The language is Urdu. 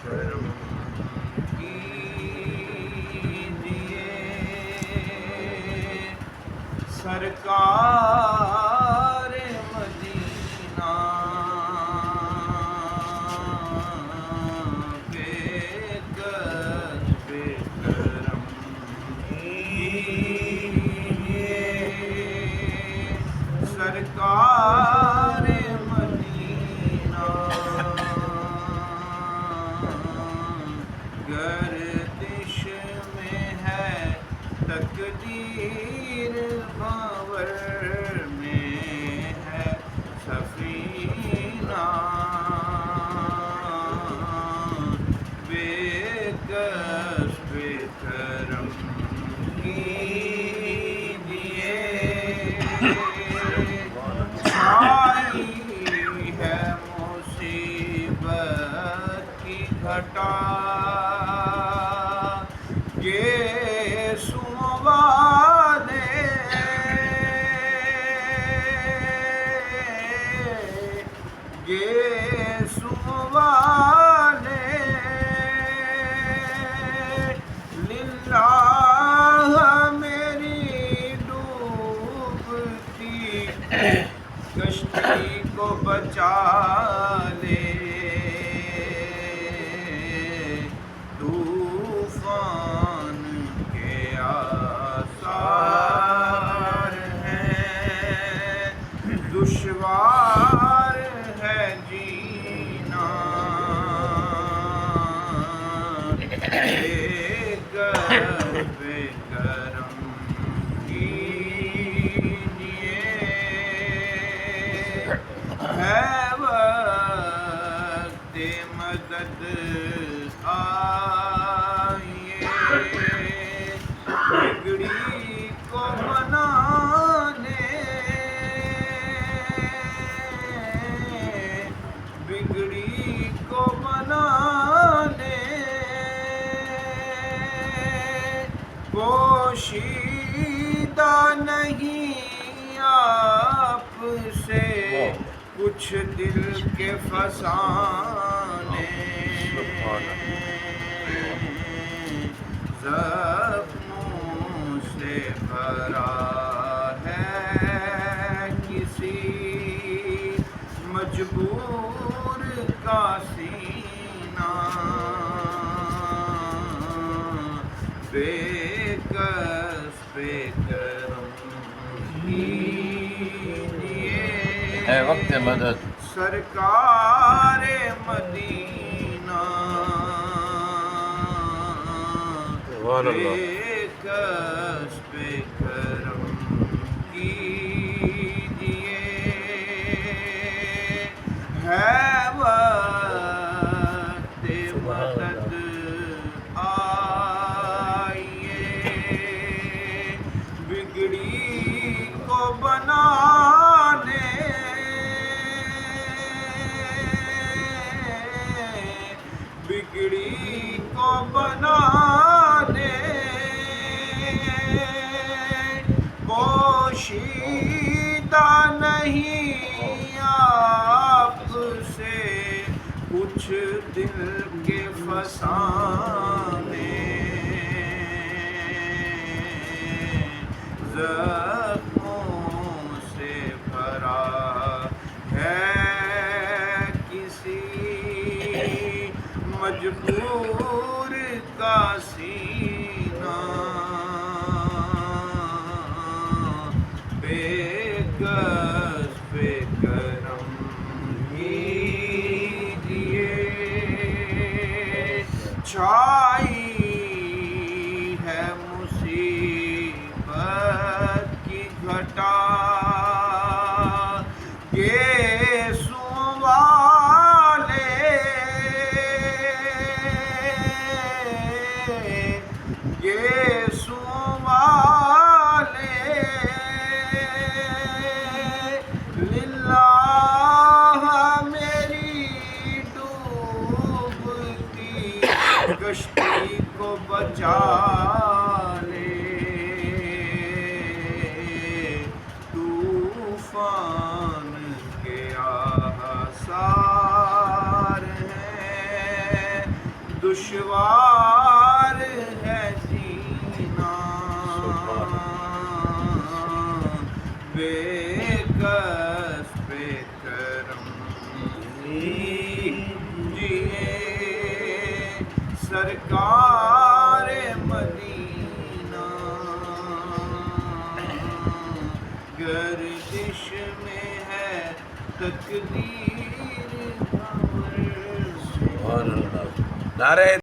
کرم کیجئے سرکار مدینہ بے کس بے کرم کیجئے سرکار مدینہ گردش میں ہے تقدیر بھنور میں ہے سفینہ بے کس بے کرم کیجئے چھائی ہے مصیبت کی گھٹا گیسوں والے گیسوں والے للہ میری ڈوبتی کشتی کو بچا لے طوفان کے آثار ہیں دشوار ہے جینا بے کس بے کرم کیجئے ہے وقت مدد آئیے بگڑی کو بنانے بگڑی کو بنانے پوشیدہ نہیں آپ سے کچھ دل کے فسانے زخموں سے بھرا ہے کسی مجبور کا سینہ بے کس بے کرم کیجئے ہے وقت مدد سرکار مدینہ سبحان اللہ بے کس بے کرم کیجئے ہے وقت مدد آئیے بگڑی کو بنانے بگڑی کو بنانے پوشیدہ نہیں آپ سے کچھ دل کے فسانے زخموں سے بھرا ہے کسی مجبور کا سینہ بے کس بے کرم کیجئے چھائی ہے مصیبت کی گھٹا گیسوں والے گیسوں والے للہ میری ڈوبتی کشتی کو بچا لے طوفان کے آثار ہیں دشوار ہے جینا بے کس بے کرم جیے سرکار مدینہ گردش میں ہے تقدیر سبحان اللہ. نعرہ